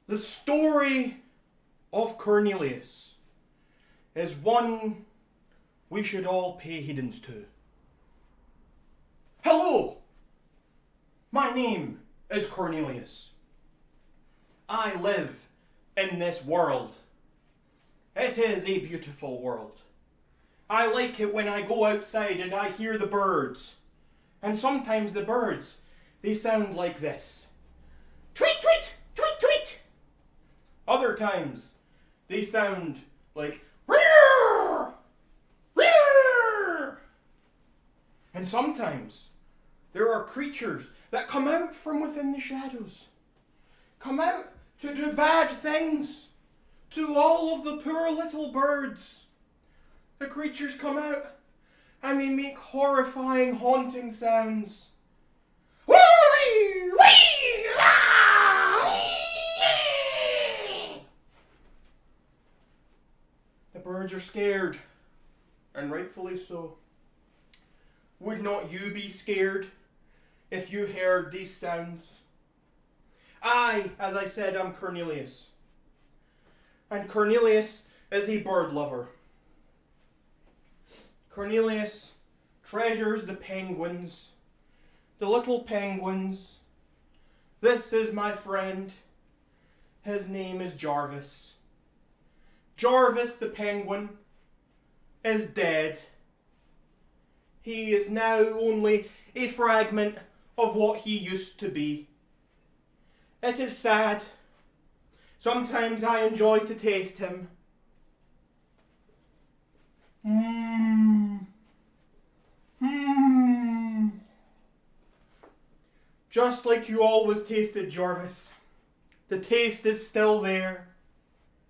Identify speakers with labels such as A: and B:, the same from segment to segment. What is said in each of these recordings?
A: The story of Cornelius is one we should all pay heedance to. Hello! My name is Cornelius. I live in this world. It is a beautiful world. I like it when I go outside and I hear the birds. And sometimes the birds, they sound like this. Tweet, tweet, tweet, tweet. Other times, they sound like rear, rear. And sometimes, there are creatures that come out from within the shadows. Come out to do bad things to all of the poor little birds. The creatures come out and they make horrifying, haunting sounds. The birds are scared, and rightfully so. Would not you be scared if you heard these sounds? I, as I said, am Cornelius. And Cornelius is a bird lover. Cornelius treasures the penguins, the little penguins. This is my friend. His name is Jarvis. Jarvis the penguin is dead. He is now only a fragment of what he used to be. It is sad. Sometimes I enjoy to taste him. Just like you always tasted, Jarvis. The taste is still there.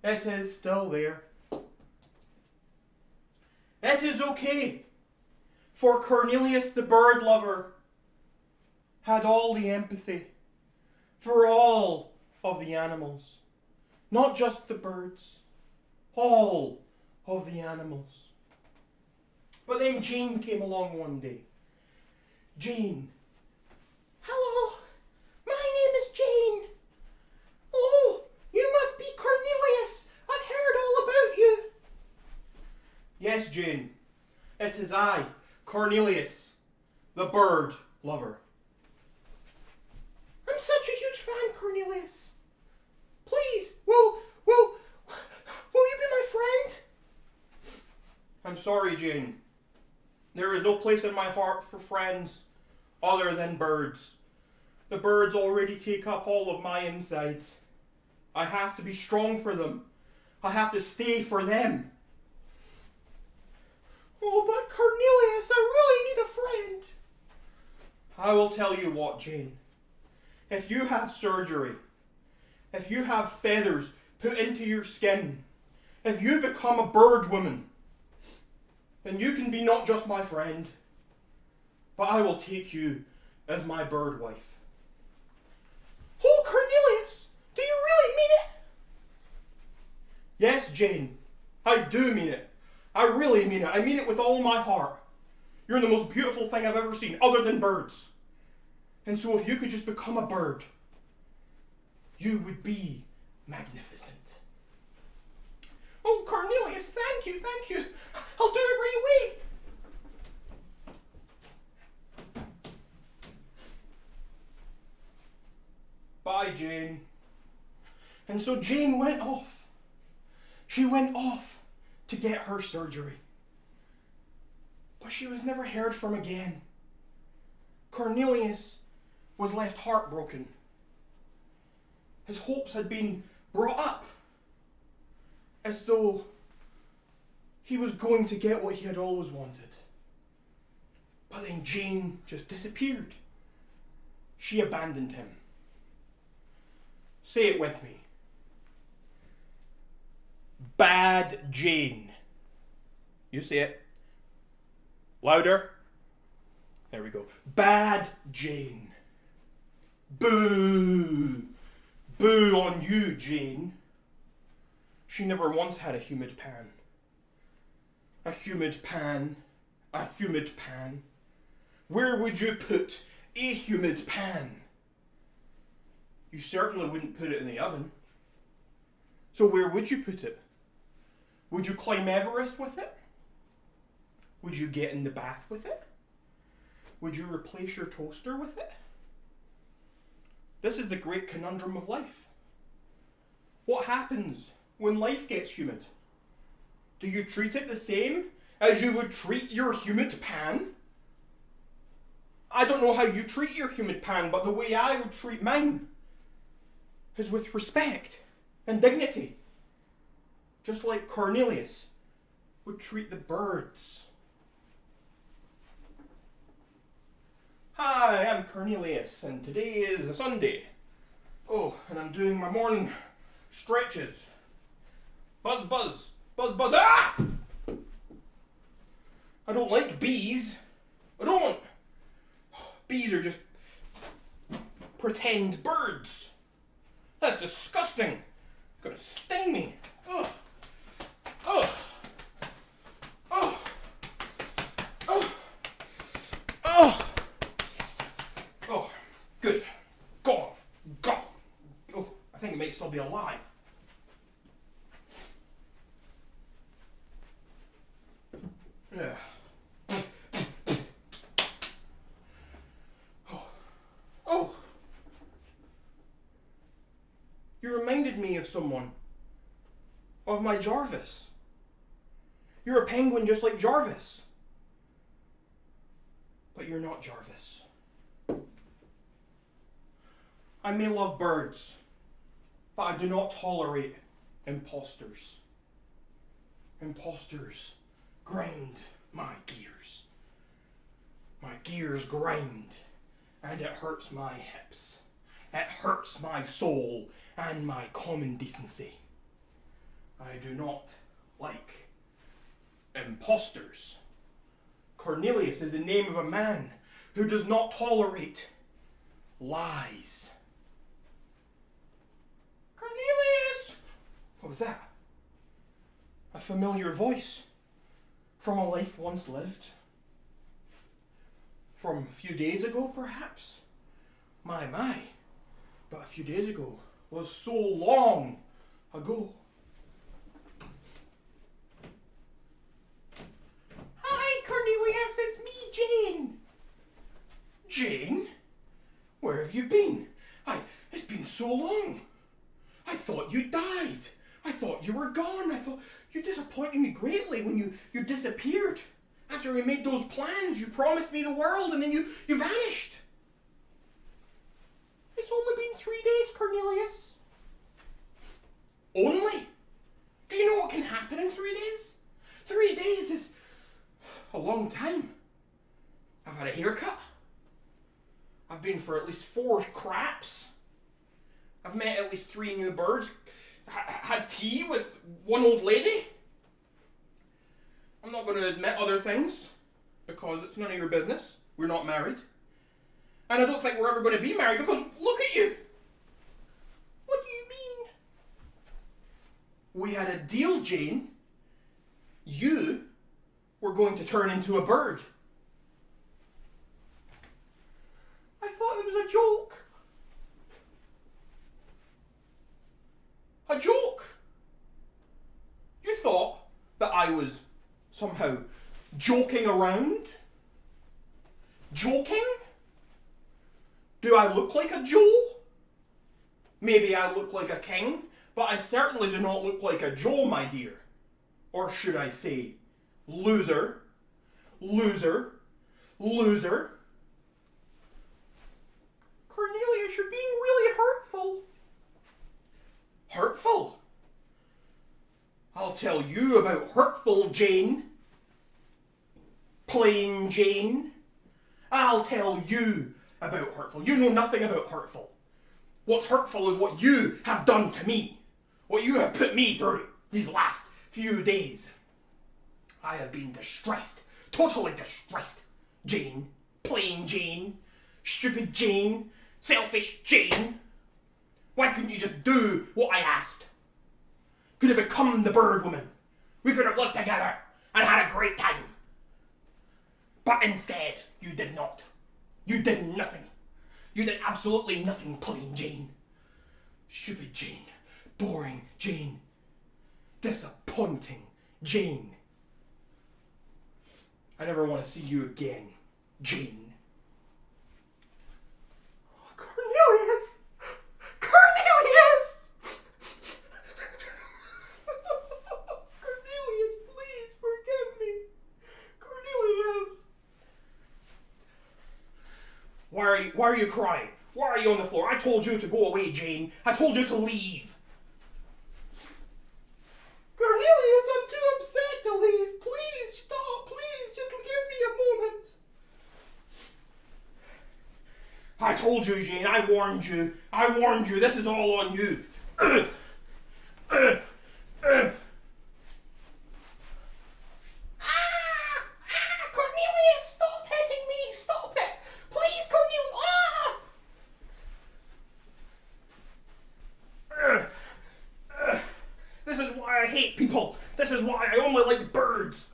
A: It is still there. It is okay, for Cornelius the bird lover had all the empathy for all of the animals. Not just the birds. All of the animals. But then Jane came along one day. Jane. Hello, my name is Jane. Oh, you must be Cornelius. I've heard all about you. Yes, Jane. It is I, Cornelius, the bird lover. I'm such a huge fan, Cornelius. Please, will you be my friend? I'm sorry, Jane. There is no place in my heart for friends other than birds. The birds already take up all of my insides. I have to be strong for them. I have to stay for them. Oh, but Cornelius, I really need a friend. I will tell you what, Jane. If you have surgery, if you have feathers put into your skin, if you become a bird woman, then you can be not just my friend, but I will take you as my bird wife. Oh, Cornelius, do you really mean it? Yes, Jane, I do mean it. I really mean it. I mean it with all my heart. You're the most beautiful thing I've ever seen, other than birds. And so if you could just become a bird, you would be magnificent. Oh, Cornelius, thank you, thank you. I'll do it right away. Bye, Jane. And so Jane went off. She went off to get her surgery. But she was never heard from again. Cornelius was left heartbroken. His hopes had been brought up as though he was going to get what he had always wanted. But then Jane just disappeared. She abandoned him. Say it with me. Bad Jane. You say it. Louder. There we go. Bad Jane. Boo. Boo on you, Jane. She never once had a humid pan. A humid pan. A humid pan. Where would you put a humid pan? You certainly wouldn't put it in the oven. So where would you put it? Would you climb Everest with it? Would you get in the bath with it? Would you replace your toaster with it? This is the great conundrum of life. What happens when life gets humid? Do you treat it the same as you would treat your humid pan? I don't know how you treat your humid pan, but the way I would treat mine is with respect and dignity. Just like Cornelius would treat the birds. Hi, I'm Cornelius, and today is a Sunday. Oh, and I'm doing my morning stretches. Buzz, buzz, buzz, buzz, ah! I don't like bees. I don't. Bees are just pretend birds. That's disgusting. It's gonna sting me. Ugh. Ugh. Ugh. Ugh. Ugh. Oh, good. Gone. Gone. Oh, I think it might still be alive. Yeah. Oh. You reminded me of someone. Of my Jarvis. You're a penguin just like Jarvis. But you're not Jarvis. I may love birds, but I do not tolerate imposters. Imposters grind my gears. My gears grind, and it hurts my hips. It hurts my soul and my common decency. I do not like imposters. Cornelius is the name of a man who does not tolerate lies. Cornelius! What was that? A familiar voice from a life once lived. From a few days ago, perhaps? My. But a few days ago was so long ago. Hi, Cornelius, it's me, Jane. Jane? Where have you been? It's been so long. I thought you died. I thought you were gone. I thought you disappointed me greatly when you disappeared. After we made those plans, you promised me the world and then you vanished. It's only been 3 days, Cornelius. Only? Do you know what can happen in 3 days? 3 days is a long time. I've had a haircut. I've been for at least 4 craps. I've met at least 3 new birds. Had tea with one old lady. I'm not going to admit other things because it's none of your business. We're not married. And I don't think we're ever going to be married because look at you. What do you mean? We had a deal, Jane. You were going to turn into a bird. I thought it was a joke. A joke? You thought that I was somehow joking around? Joking? Do I look like a Joe? Maybe I look like a king, but I certainly do not look like a Joe, my dear. Or should I say, loser, loser, loser. Cornelius, you're being really hurtful. Hurtful? I'll tell you about hurtful Jane. Plain Jane. I'll tell you about hurtful. You know nothing about hurtful. What's hurtful is what you have done to me. What you have put me through these last few days. I have been distressed. Totally distressed. Jane. Plain Jane. Stupid Jane. Selfish Jane. Why couldn't you just do what I asked? Could have become the bird woman. We could have lived together and had a great time. But instead, you did not. You did nothing. You did absolutely nothing, plain Jane. Stupid Jane. Boring Jane. disappointing, Jane. I never want to see you again, Jane.
B: Cornelius! Cornelius! Cornelius, please forgive me. Cornelius!
A: Why are you crying? Why are you on the floor? I told you to go away, Jane. I told you to leave.
B: Cornelius, I'm too upset to leave. Please stop. Please, just give me a moment.
A: I told you, Jane. I warned you. I warned you. This is all on you.
B: Cornelius, stop hitting me. Stop it. Please, Cornelius.
A: This is why I hate people. This is why I only like birds.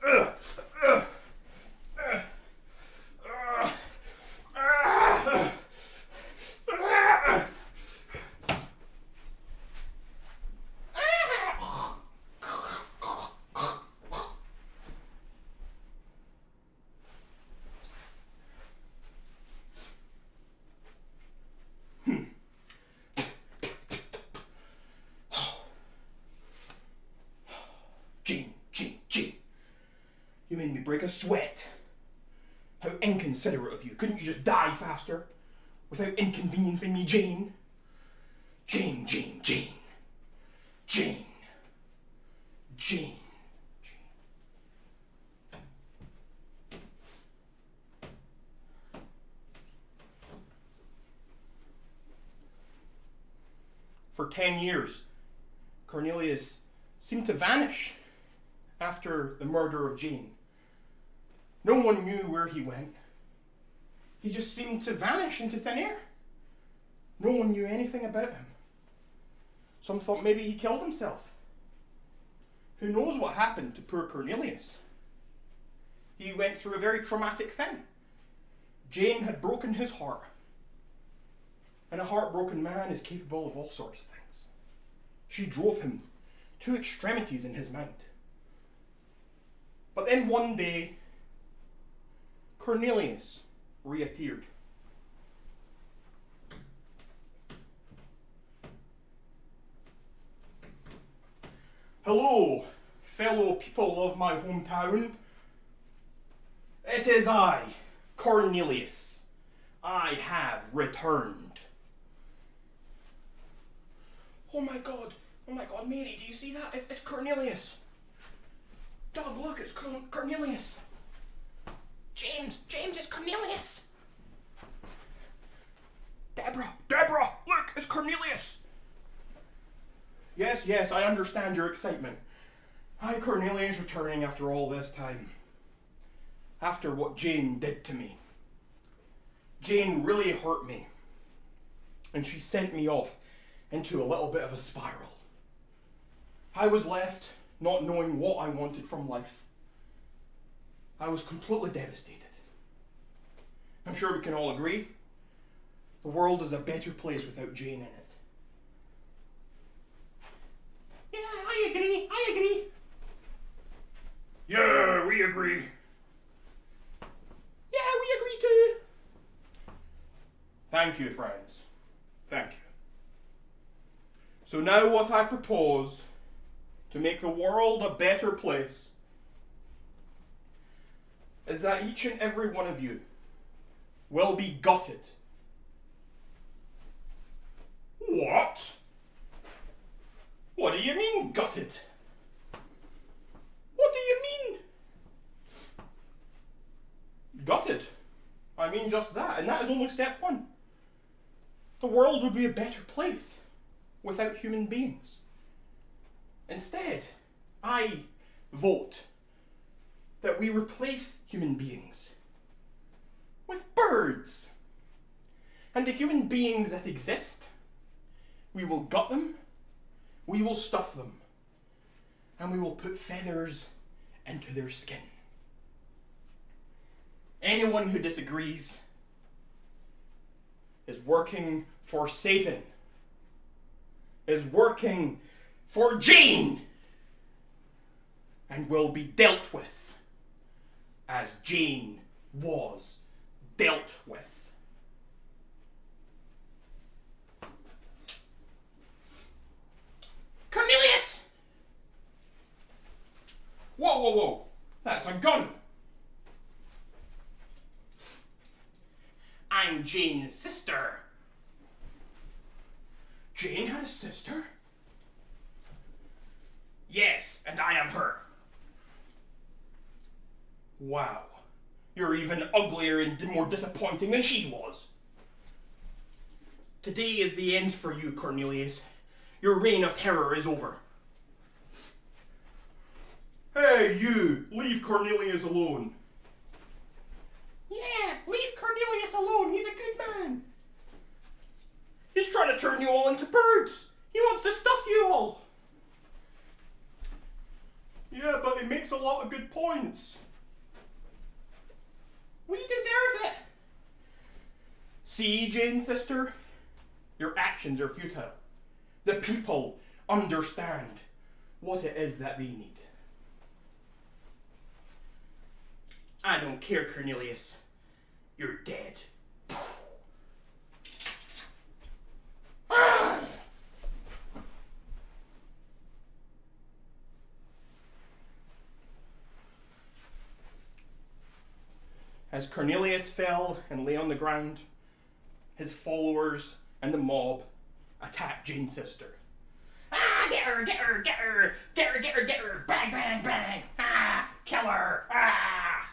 A: Jane. You made me break a sweat. How inconsiderate of you. Couldn't you just die faster? Without inconveniencing me, Jane? Jane. For 10 years, Cornelius seemed to vanish after the murder of Jane. No one knew where he went. He just seemed to vanish into thin air. No one knew anything about him. Some thought maybe he killed himself. Who knows what happened to poor Cornelius? He went through a very traumatic thing. Jane had broken his heart. And a heartbroken man is capable of all sorts of things. She drove him to extremities in his mind. But then one day, Cornelius reappeared. Hello, fellow people of my hometown. It is I, Cornelius. I have returned. Oh my God, Mary, do you see that? It's Cornelius. Doug, look, it's Cornelius.
B: James, it's Cornelius.
A: Deborah, look, it's Cornelius. Yes, I understand your excitement. I, Cornelius, returning after all this time. After what Jane did to me. Jane really hurt me. And she sent me off into a little bit of a spiral. I was left not knowing what I wanted from life. I was completely devastated. I'm sure we can all agree, the world is a better place without Jane in it.
B: Yeah, I agree.
A: Yeah, we agree.
B: Yeah, we agree too.
A: Thank you, friends. Thank you. So now what I propose to make the world a better place is that each and every one of you will be gutted. What? What do you mean, gutted? What do you mean? Gutted. I mean just that, and that is only step one. The world would be a better place without human beings. Instead, I vote that we replace human beings with birds. And the human beings that exist, we will gut them, we will stuff them, and we will put feathers into their skin. Anyone who disagrees is working for Satan, is working for Jane. and will be dealt with as Jane was dealt with.
B: Cornelius!
A: Whoa, whoa, whoa! That's a gun!
B: I'm Jane's sister.
A: Jane had a sister?
B: Yes, and I am her.
A: Wow. You're even uglier and more disappointing than she was.
B: Today is the end for you, Cornelius. Your reign of terror is over.
A: Hey, you! Leave Cornelius alone.
B: Yeah, leave Cornelius alone. He's a good man.
A: He's trying to turn you all into birds.
B: He wants to stuff you all.
A: Yeah, but he makes a lot of good points.
B: We deserve it.
A: See, Jane, sister? Your actions are futile. The people understand what it is that they need.
B: I don't care, Cornelius. You're dead.
A: As Cornelius fell and lay on the ground, his followers and the mob attacked Jane's sister.
B: Ah, get her, get her, get her, get her, get her, get her, bang, bang, bang, ah, kill her, ah.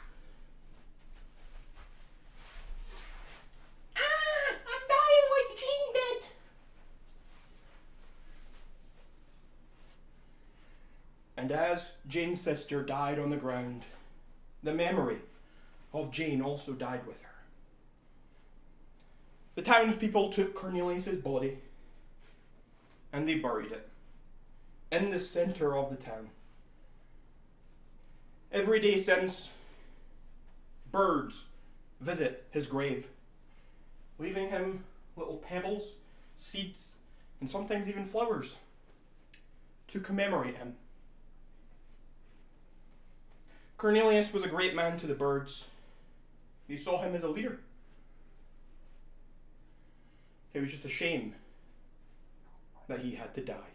B: Ah, I'm dying like Jane did.
A: And as Jane's sister died on the ground, the memory of Jane also died with her. The townspeople took Cornelius's body and they buried it in the centre of the town. Every day since, birds visit his grave, leaving him little pebbles, seeds, and sometimes even flowers to commemorate him. Cornelius was a great man to the birds. They saw him as a leader. It was just a shame that he had to die.